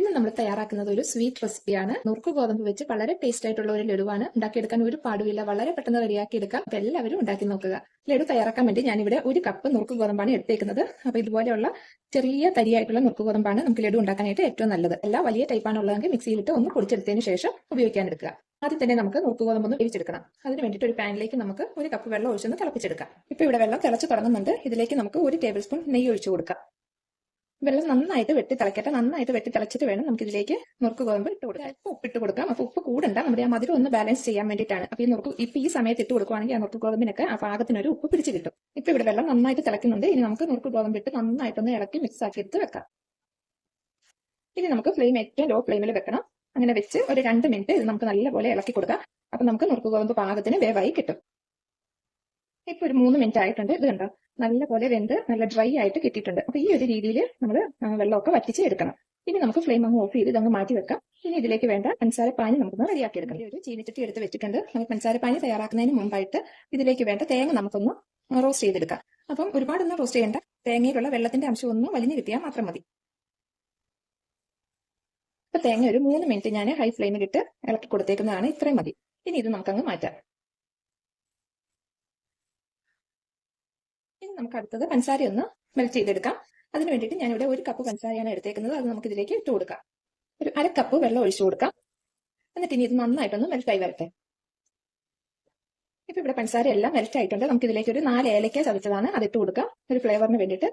ഇന്ന് നമ്മൾ തയ്യാറാക്കുന്നത് ഒരു സ്വീറ്റ് റെസിപ്പിയാണ്. നുറുക്ക് ഗോതമ്പ് വെച്ച് വളരെ ടേസ്റ്റ് ആയിട്ടുള്ള ഒരു ലഡുവാണ്. ഉണ്ടാക്കിയെടുക്കാൻ ഒരു പാടുമില്ല, വളരെ പെട്ടെന്ന് റെഡിയാക്കി എടുക്കാം. അപ്പൊ എല്ലാവരും ഉണ്ടാക്കി നോക്കുക. ലഡു തയ്യാറാക്കാൻ വേണ്ടി ഞാനിവിടെ 1 കപ്പ് നുറുക്ക് ഗോതമ്പാണ് എടുത്തേക്കുന്നത്. അപ്പൊ ഇതുപോലെയുള്ള ചെറിയ തരിയായിട്ടുള്ള നുറുക്ക് ഗോതമ്പാണ് നമുക്ക് ലഡു ഉണ്ടാക്കാനായിട്ട് ഏറ്റവും നല്ലത്. എല്ലാ വലിയ ടൈപ്പാണ് ഉള്ളതെങ്കിൽ മിക്സിയിലിട്ട് ഒന്ന് പൊടിച്ചെടുത്തതിന് ശേഷം ഉപയോഗിക്കാൻ എടുക്കുക. ആദ്യം തന്നെ നമുക്ക് നുറുക്ക് ഗോതമ്പ് ഒന്ന് വേവിച്ചെടുക്കണം. അതിന് വേണ്ടിയിട്ട് ഒരു പാനിലേക്ക് നമുക്ക് 1 കപ്പ് വെള്ളം ഒഴിച്ചൊന്ന് തിളപ്പിച്ചെടുക്കാം. ഇപ്പൊ ഇവിടെ വെള്ളം തിളച്ച് തുടങ്ങുന്നുണ്ട്. ഇതിലേക്ക് നമുക്ക് 1 ടേബിൾ സ്പൂൺ നെയ്യ് ഒഴിച്ചു കൊടുക്കാം. വെള്ളം നന്നായിട്ട് വെട്ടി തിളക്കട്ടെ. നന്നായിട്ട് വെട്ടി തിളച്ചിട്ട് വേണം നമുക്ക് ഇതിലേക്ക് നുറുക്ക് ഗോതമ്പ് ഇട്ട് കൊടുക്കാം. അല്പം ഉപ്പിട്ട് കൊടുക്കാം. അപ്പൊ ഉപ്പ് കൂടണ്ട, നമ്മുടെ ആ മധുരം ഒന്ന് ബാലൻസ് ചെയ്യാൻ വേണ്ടിയിട്ടാണ്. അപ്പൊ ഈ സമയത്ത് ഇട്ട് കൊടുക്കുവാണെങ്കിൽ ആ നുറുക്ക് ഗോതമ്പിനൊക്കെ ആ പാകത്തിനൊരു ഉപ്പ് പിടിച്ച് കിട്ടും. ഇപ്പൊ ഇവിടെ വെള്ളം നന്നായിട്ട് തിളക്കുന്നുണ്ട്. ഇനി നമുക്ക് നുറുക്ക് ഗോതമ്പ് ഇട്ട് നന്നായിട്ടൊന്ന് ഇളക്കി മിക്സ് ആക്കി എടുത്ത് വെക്കാം. ഇനി നമുക്ക് ഫ്ലെയിം ഏറ്റവും ലോ ഫ്ലെയിമിൽ വെക്കണം. അങ്ങനെ വെച്ച് ഒരു 2 മിനിറ്റ് ഇത് നമുക്ക് നല്ലപോലെ ഇളക്കി കൊടുക്കാം. അപ്പൊ നമുക്ക് നുറുക്ക് ഗോതമ്പ് പാകത്തിന് വേവായി കിട്ടും. ഇപ്പൊ ഒരു 3 മിനിറ്റ് ആയിട്ടുണ്ട്. ഇത് കണ്ടോ, നല്ലപോലെ വെന്ത് നല്ല ഡ്രൈ ആയിട്ട് കിട്ടിയിട്ടുണ്ട്. അപ്പൊ ഈ ഒരു രീതിയിൽ നമ്മൾ വെള്ളമൊക്കെ വറ്റിച്ച് എടുക്കണം. ഇനി നമുക്ക് ഫ്ലെയിം അങ്ങ് ഓഫ് ചെയ്ത് ഇതങ്ങ് മാറ്റി വെക്കാം. ഇനി ഇതിലേക്ക് വേണ്ട പഞ്ചസാരപ്പാനി നമുക്കൊന്ന് റെഡിയാക്കി എടുക്കണം. ഒരു ചീനിച്ചട്ടി എടുത്ത് വെച്ചിട്ടുണ്ട്. നമ്മൾ പഞ്ചസാരപ്പാനി തയ്യാറാക്കുന്നതിന് മുമ്പായിട്ട് ഇതിലേക്ക് വേണ്ട തേങ്ങ നമുക്കൊന്ന് റോസ്റ്റ് ചെയ്തെടുക്കാം. അപ്പം ഒരുപാടൊന്നും റോസ്റ്റ് ചെയ്യേണ്ട, തേങ്ങയിലുള്ള വെള്ളത്തിന്റെ അംശം ഒന്ന് വലിഞ്ഞു കിട്ടിയാൽ മാത്രം മതി. അപ്പൊ തേങ്ങ ഒരു 3 മിനിറ്റ് ഞാൻ ഹൈ ഫ്ലെയിമിലിട്ട് ഇളക്കി കൊടുത്തേക്കുന്നതാണ്. ഇത്രയും മതി. ഇനി ഇത് നമുക്കങ്ങ് മാറ്റാം. ഇനി നമുക്ക് അടുത്തത് പഞ്ചസാര ഒന്ന് മെൽറ്റ് ചെയ്തെടുക്കാം. അതിന് വേണ്ടിയിട്ട് ഞാനിവിടെ 1 കപ്പ് പഞ്ചസാരയാണ് എടുത്തേക്കുന്നത്. അത് നമുക്ക് ഇതിലേക്ക് ഇട്ട് കൊടുക്കാം. ഒരു 1/2 കപ്പ് വെള്ളം ഒഴിച്ചു കൊടുക്കാം. എന്നിട്ട് ഇനി ഇത് നന്നായിട്ടൊന്ന് മെൽറ്റായി വരട്ടെ. ഇപ്പൊ ഇവിടെ പഞ്ചസാര എല്ലാം മെൽറ്റ് ആയിട്ടുണ്ട്. നമുക്ക് ഇതിലേക്ക് ഒരു 4 ഏലക്ക ചതച്ചതാണ്, അതിട്ട് കൊടുക്കാം ഒരു ഫ്ലേവറിന് വേണ്ടിയിട്ട്.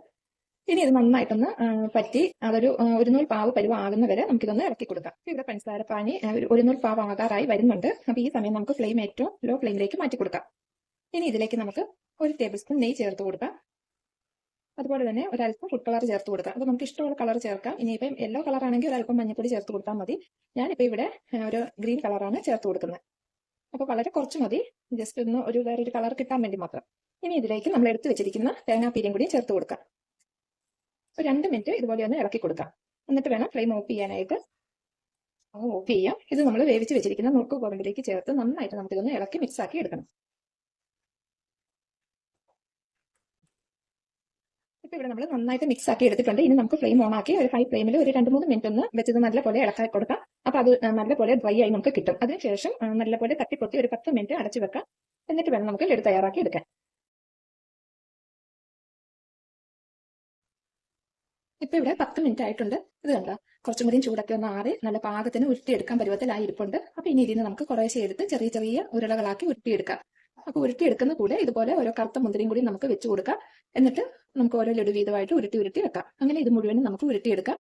ഇനി ഇത് നന്നായിട്ടൊന്ന് പറ്റി അതൊരു ഒരു നൂൽ പാവ് പരുവാകുന്ന വരെ നമുക്കിതൊന്ന് ഇളക്കി കൊടുക്കാം. ഇവിടെ പഞ്ചസാര പാനി ഒരു നൂൽ പാവ് ആകാറായി വരുന്നുണ്ട്. അപ്പൊ ഈ സമയം നമുക്ക് ഫ്ലെയിം ഏറ്റവും ലോ ഫ്ലെയിമിലേക്ക് മാറ്റി കൊടുക്കാം. ഇനി ഇതിലേക്ക് നമുക്ക് 1 ടേബിൾ സ്പൂൺ നെയ്യ് ചേർത്ത് കൊടുക്കാം. അതുപോലെ തന്നെ ഒരല്പം ഫുഡ് കളർ ചേർത്ത് കൊടുക്കാം. അപ്പൊ നമുക്ക് ഇഷ്ടമുള്ള കളർ ചേർക്കാം. ഇനിയിപ്പം യെല്ലോ കളർ ആണെങ്കിൽ ഒരല്പം മഞ്ഞപ്പൊടി ചേർത്ത് കൊടുത്താൽ മതി. ഞാനിപ്പോൾ ഇവിടെ ഒരു ഗ്രീൻ കളറാണ് ചേർത്ത് കൊടുക്കുന്നത്. അപ്പൊ വളരെ കുറച്ച് മതി, ജസ്റ്റ് ഒന്ന് വേറൊരു കളർ കിട്ടാൻ വേണ്ടി മാത്രം. ഇനി ഇതിലേക്ക് നമ്മൾ എടുത്തു വെച്ചിരിക്കുന്ന തേങ്ങാപ്പീരും കൂടി ചേർത്ത് കൊടുക്കാം. ഒരു 2 മിനിറ്റ് ഇതുപോലെ ഒന്ന് ഇളക്കി കൊടുക്കാം. എന്നിട്ട് വേണം ഫ്ലെയിം ഓഫ് ചെയ്യാനായിട്ട്. ഓഫ് ചെയ്യാം. ഇത് നമ്മൾ വേവിച്ച് വെച്ചിരിക്കുന്ന നുറുക്ക് ഗോതമ്പിലേക്ക് ചേർത്ത് നന്നായിട്ട് നമുക്കിതൊന്ന് ഇളക്കി മിക്സ് ആക്കി എടുക്കണം. ഇപ്പൊ ഇവിടെ നമ്മൾ നന്നായിട്ട് മിക്സ് ആക്കി എടുത്തിട്ടുണ്ട്. ഇനി നമുക്ക് ഫ്ലെയിം ഓൺ ആക്കി ഒരു ഹൈ ഫ്ലെയിമിൽ ഒരു 2-3 മിനിറ്റ് ഒന്ന് വെച്ചത് നല്ലപോലെ ഇളക്കി കൊടുക്കാം. അപ്പൊ അത് നല്ലപോലെ ഡ്രൈ ആയി നമുക്ക് കിട്ടും. അതിനുശേഷം നല്ലപോലെ തട്ടിപ്പൊത്തി ഒരു 10 മിനിറ്റ് അടച്ചു വെക്കാം. എന്നിട്ട് വേണം നമുക്ക് ലഡു തയ്യാറാക്കി എടുക്കാൻ. ഇപ്പൊ ഇവിടെ 10 മിനിറ്റ് ആയിട്ടുണ്ട്. ഇത് കണ്ടോ, കുറച്ചും കൂടിയും ചൂടൊക്കെ ഒന്ന് ആറി നല്ല പാകത്തിന് ഉരുട്ടിയെടുക്കാൻ പരുവത്തിലായി ഇരിപ്പുണ്ട്. അപ്പൊ ഇനി ഇതിന് നമുക്ക് കുറേശ്ശെ എടുത്ത് ചെറിയ ചെറിയ ഉരുളകളാക്കി ഉരുട്ടിയെടുക്കാം. അപ്പൊ ഉരുട്ടിയെടുക്കുന്ന കൂടെ ഇതുപോലെ ഓരോ കറുത്ത മുന്തിരിയും കൂടി നമുക്ക് വെച്ച് കൊടുക്കാം. എന്നിട്ട് നമുക്ക് ഓരോ ലഡു വീതമായിട്ട് ഉരുട്ടി വെക്കാം. അങ്ങനെ ഇത് മുഴുവനും നമുക്ക് ഉരുട്ടിയെടുക്കാം.